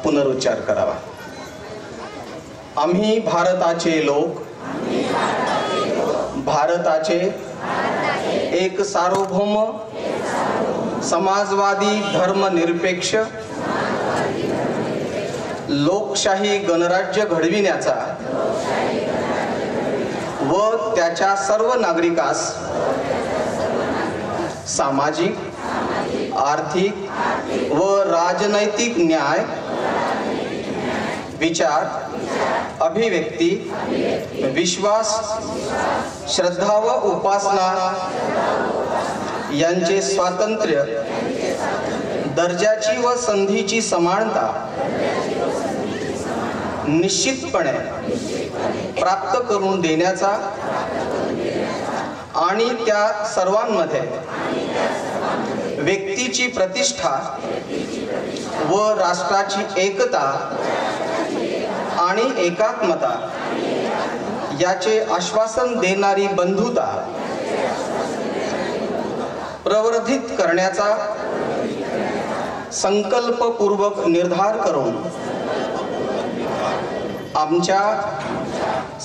पुनरुच्चार करावा. आम्ही भारताचे लोक भारताचे एक सार्वभौम समाजवादी धर्मनिरपेक्ष लोकशाही गणराज्य घडविण्याचा व त्याच्या सर्व नागरिकास सामाजिक, आर्थिक व राजनैतिक न्याय, विचार, अभिव्यक्ती, विश्वास, श्रद्धा व उपासना यांचे स्वातंत्र्य, दर्जाची व संधीची समानता निश्चितपणे प्राप्त करून देण्याचा आणि त्या सर्वांमध्ये व्यक्तीची प्रतिष्ठा व राष्ट्राची एकता आणि एकात्मता याचे आश्वासन देणारी बंधुता प्रवर्धित करण्याचा संकल्पपूर्वक निर्धार करून आमच्या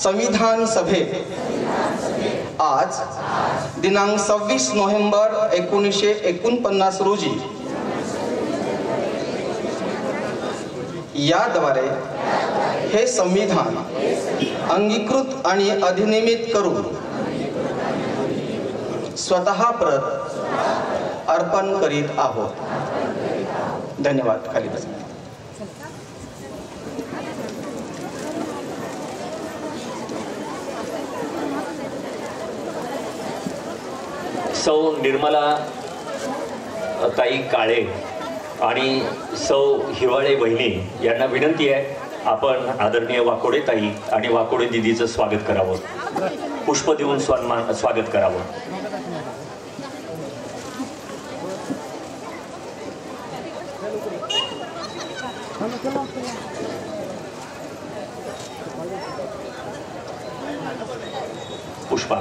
संविधान सभेत आज दिनांक 26 नोव्हेंबर 1949 रोजी याद्वारे हे संविधान अंगीकृत आणि अधिनियमित करून स्वतः प्रत अर्पण करीत आहोत. धन्यवाद. खाली बसा. सौ निर्मला ताई काळे आणि सौ हिवाळे बहिणी यांना विनंती आहे, आपण आदरणीय वाकोडे ताई आणि वाकोडे दिदीचं स्वागत करावं, पुष्प देऊन स्वागत करावं. पुष्पा.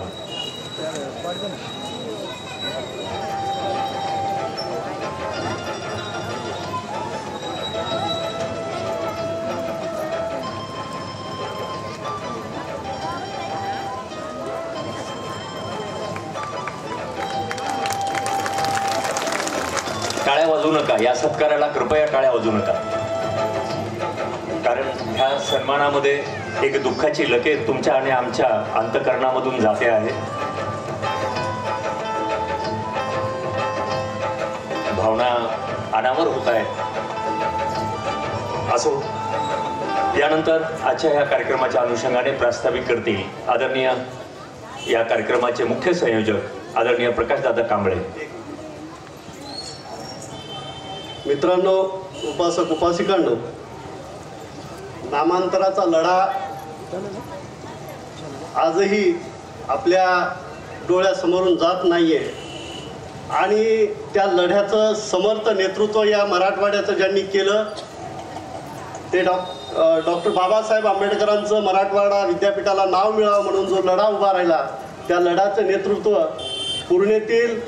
टाळ्या वाजवू नका, या सत्काराला कृपया टाळ्या वाजवू नका, कारण ह्या सन्मानामध्ये एक दुःखाची लकीर तुमच्या आणि आमच्या अंतःकरणामधून जाते आहे. भावना अनावर होत आहेत. असो, यानंतर आजच्या ह्या कार्यक्रमाच्या अनुषंगाने प्रास्ताविक करतील आदरणीय या कार्यक्रमाचे मुख्य संयोजक आदरणीय प्रकाशदादा कांबळे. मित्रांनो, उपासक उपासिकांनो, नामांतराचा लढा आजही आपल्या डोळ्यासमोरून जात नाहीये आणि त्या लढ्याचं समर्थ नेतृत्व या मराठवाड्याचं ज्यांनी केलं ते डॉक्टर बाबासाहेब आंबेडकरांचं मराठवाडा विद्यापीठाला नाव मिळावं म्हणून जो लढा उभा राहिला, त्या लढ्याचं नेतृत्व पूर्णेतील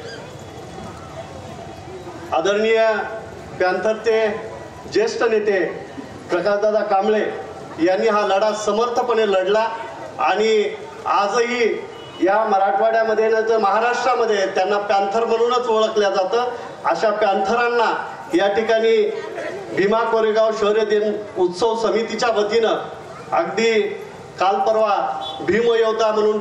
आदरणीय पॅन्थरचे ज्येष्ठ नेते प्रकाशदादा कांबळे यांनी हा लढा समर्थपणे लढला आणि आजही या मराठवाड्यामध्ये न तर महाराष्ट्रामध्ये त्यांना पॅन्थर म्हणूनच ओळखलं जातं. अशा पॅन्थरांना या ठिकाणी भीमा कोरेगाव शौर्य दिन उत्सव समितीच्या वतीनं अगदी काल परवा भीमयोद्धा म्हणून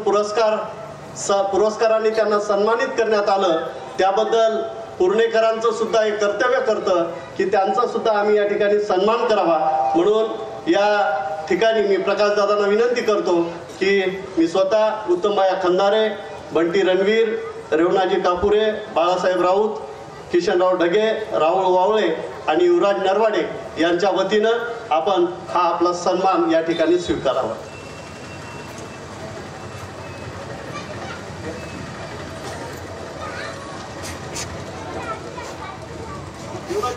पुरस्काराने त्यांना सन्मानित करण्यात आलं. त्याबद्दल पुर्णेकरांचं सुद्धा एक कर्तव्य करतं की त्यांचा सुद्धा आम्ही या ठिकाणी सन्मान करावा. म्हणून या ठिकाणी मी प्रकाशदादांना विनंती करतो की मी स्वतः उत्तमबाया खंदारे, बंटी रणवीर, रेवणाजी टापुरे, बाळासाहेब राऊत, किशनराव ढगे, राहुल वावळे आणि युवराज नरवाडे यांच्या वतीनं आपण हा आपला सन्मान या ठिकाणी स्वीकारावा. युवराज